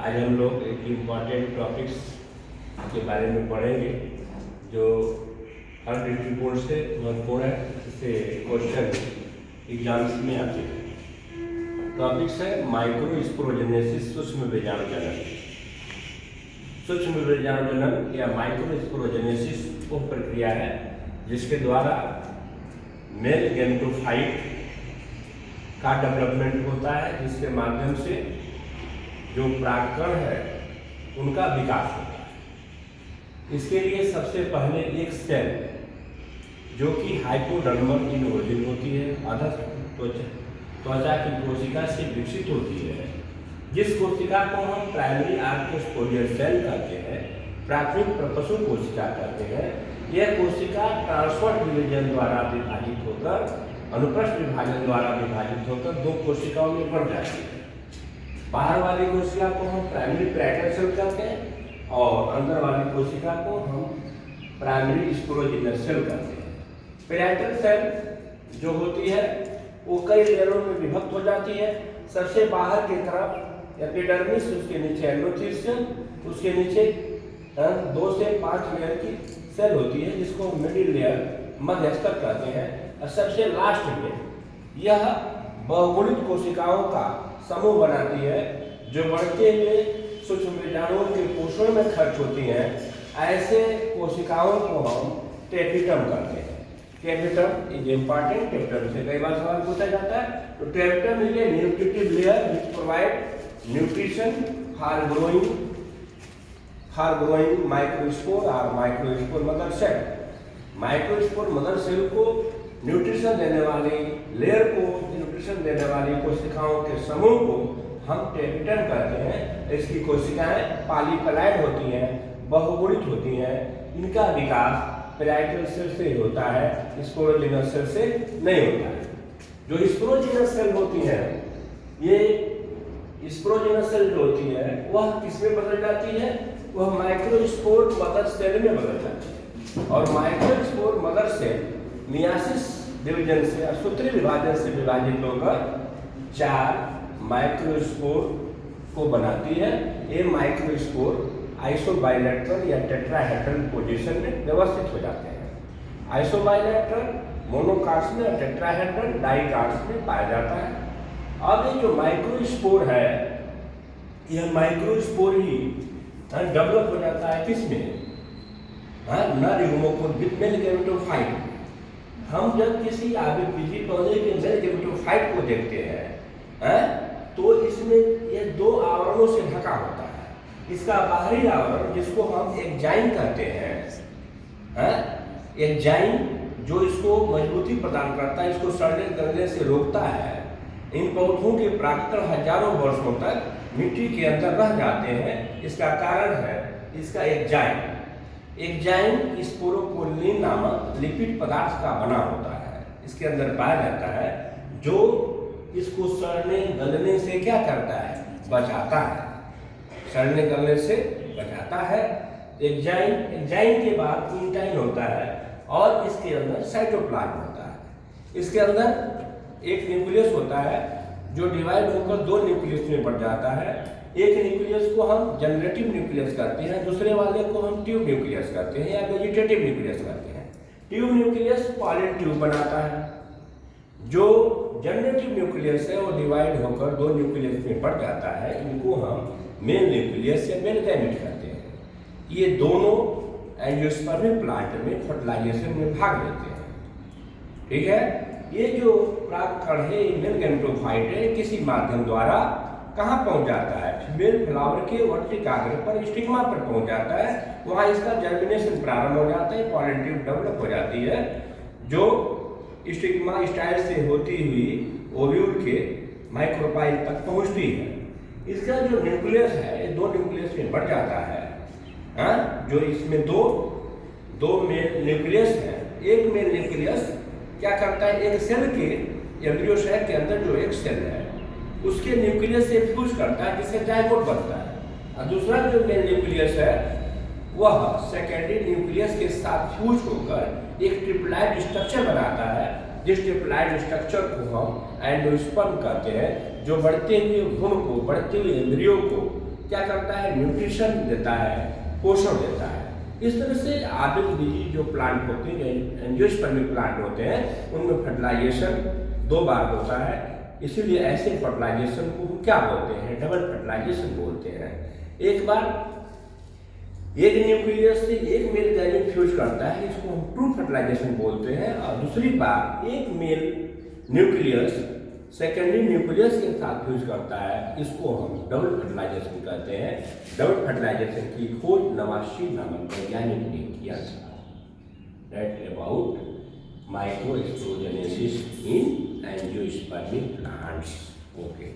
आज हम लोग एक इम्पॉर्टेंट टॉपिक्स के बारे में पढ़ेंगे जो हर दृष्टिकोण से महत्वपूर्ण है, इससे क्वेश्चन एग्जाम्स में आते हैं। टॉपिक्स है माइक्रोस्पोरोजेनेसिस, सूक्ष्म बीजाणु जनन। सूक्ष्म बीजाणु जनन या माइक्रोस्पोरोजेनेसिस वो प्रक्रिया है जिसके द्वारा मेल गैमेटोफाइट का डेवलपमेंट होता है, जिसके माध्यम से जो परागकण है उनका विकास होता है। इसके लिए सबसे पहले एक सेल जो कि हाइपोडर्मल इन ओरिजिन होती है, अधः त्वचा की कोशिका से विकसित होती है, जिस कोशिका को हम प्राइमरी आर्कोस्पोरियल सेल कहते हैं, प्राथमिक प्रपशु कोशिका कहते हैं। यह कोशिका ट्रांसवर्स डिवीजन द्वारा विभाजित होकर, अनुप्रस्थ विभाजन द्वारा विभाजित होकर दो कोशिकाओं में बढ़ जाती है। बाहर वाली कोशिका को हम प्राइमरी पैराइटल सेल कहते हैं और अंदर वाली कोशिका को हम प्राइमरी स्पोरोजिनस सेल कहते हैं। पैराइटल सेल जो होती है वो कई लेयरों में विभक्त हो जाती है। सबसे बाहर की तरफ एपिडर्मिस, उसके नीचे एंडोथेलियम, उसके नीचे 2 से 5 लेयर की सेल होती है जिसको मिडिल लेयर मध्यस्तर कहते हैं। और सबसे लास्ट में यह बहुगुणित कोशिकाओं का समूह बनाती है जो बढ़ते हुए सूक्ष्म बीजाणुओं के पोषण में खर्च होती हैं। ऐसे कोशिकाओं को हम टेपिटम कहते हैं। Tapetum is important. टेपिटम से कई बार सवाल पूछा जाता है। तो tapetum is a nutritive layer which provide nutrition for growing microspore और microspore mother cell. Microspore mother cell को न्यूट्रिशन देने वाली लेयर को, न्यूट्रिशन देने वाली कोशिकाओं के समूह को हम टेपिटम कहते हैं। इसकी कोशिकाएं पॉलीपेलाइड होती हैं, बहुगुणित होती हैं। इनका विकास पैराइटल सेल से होता है, स्पोरोजिनस सेल से नहीं होता है। जो स्पोरोजिनस सेल होती है, ये स्पोरोजिनस सेल जो होती है वह किसमें बदल जाती है? वह माइक्रोस्पोर मदर सेल में बदल जाती है। और microspore mother cell meiosis division से, सूत्री विभाजन से विभाजित होकर 4 माइक्रोस्पोर को बनाती है। ये माइक्रोस्पोर आइसोबाइलेटरल या टेट्राहेड्रल पोजीशन में व्यवस्थित हो जाते हैं। आइसोबाइलेटरल, मोनोकार्ड्स में और टेट्राहेड्रल डाइकार्ड्स में पाया जाता है। अब ये जो माइक्रोस्पोर है, यह माइक्रोस्पोर ही डेवलप हो जाता है किसमें? नर युग्मकों विद मेल गैमेटोफाइट। हम जब किसी आबीपीजी पौधे के मेल गैमेटोफाइट को देखते हैं तो इसमें ये 2 आवरणों से ढका होता है। इसका बाहरी आवरण जिसको हम एक्जाइन कहते हैं, एक्जाइन जो इसको मजबूती प्रदान करता है, इसको सड़ने गलने से रोकता है। इन पौधों के परागकण हजारों वर्षों तक मिट्टी के अंदर रह जाते हैं। इसका कारण है इसका एक्जाइन। एक्जाइन स्पोरोपोलिन नामक लिपिड पदार्थ का बना होता है, इसके अंदर पाया जाता है, जो इसको सड़ने गलने से क्या करता है? बचाता है। सड़ने गलने से बचाता है। एक्जाइन के बाद इंटाइन होता है और इसके अंदर साइटोप्लाज्म होता है। इसके अंदर एक न्यूक्लियस होता है जो डिवाइड होकर 2 न्यूक्लियस में बढ़ जाता है। एक न्यूक्लियस को हम जनरेटिव न्यूक्लियस कहते हैं, दूसरे वाले को हम ट्यूब न्यूक्लियस कहते हैं या वेजिटेटिव न्यूक्लियस कहते हैं। ट्यूब न्यूक्लियस पॉलिन ट्यूब बनाता है। जो जनरेटिव न्यूक्लियस है वो डिवाइड होकर 2 न्यूक्लियस में बढ़ जाता है। इनको हम मेल न्यूक्लियस या मेल गैमेट कहते हैं। ये दोनों एंजियोस्पर्मिक प्लांट में फर्टिलाइजेशन में भाग लेते हैं। ठीक है। ये जो परागकण है, मेल गैमेटोफाइट है, किसी माध्यम द्वारा कहाँ पहुंच जाता है? फीमेल फ्लावर के वर्टिकाग्र पर, स्टिग्मा पर पहुंच जाता है। वहाँ इसका जर्मिनेशन प्रारंभ हो जाता है, पॉलन ट्यूब डेवलप हो जाती है, जो स्टिग्मा स्टाइल से होती हुई ओव्यूल के माइक्रोपाइल तक पहुंचती है। इसका जो न्यूक्लियस है, ये 2 न्यूक्लियस में बढ़ जाता है। जो इसमें दो मेल न्यूक्लियस है। एक मेल न्यूक्लियस क्या करता है? एक सेल के एम्ब्रियो सेल के अंदर जो एक सेल है उसके न्यूक्लियस से फ्यूज करता है, जिससे जाइगोट बनता है। और दूसरा जो मेल न्यूक्लियस है वह सेकेंडरी न्यूक्लियस के साथ फ्यूज होकर एक ट्रिप्लाइड स्ट्रक्चर बनाता है, जिस ट्रिप्लाइड स्ट्रक्चर को हम एंडोस्पर्म कहते हैं, जो बढ़ते हुए भ्रूण को, बढ़ते हुए एम्ब्रियो को क्या करता है, न्यूट्रिशन देता है, पोषण देता है। इस तरह से आद्रबीजी जो प्लांट होते हैं, एंजियोस्पर्मिक प्लांट होते हैं, उनमें फर्टिलाइजेशन 2 बार होता है। इसीलिए ऐसे फर्टिलाइजेशन को हम क्या बोलते हैं, डबल फर्टिलाइजेशन बोलते हैं। एक बार एक न्यूक्लियस से एक मेल गैमेट फ्यूज करता है, इसको हम ट्रू फर्टिलाइजेशन बोलते हैं। और दूसरी बार एक मेल न्यूक्लियस सेकेंडरी न्यूक्लियस के साथ फ्यूज करता है, इसको हम डबल फर्टिलाइजेशन कहते हैं। डबल फर्टिलाइजेशन की खोज नवाशी नामक वैज्ञानिक ने किया था। That about microsporogenesis in angiospermic plants. Okay.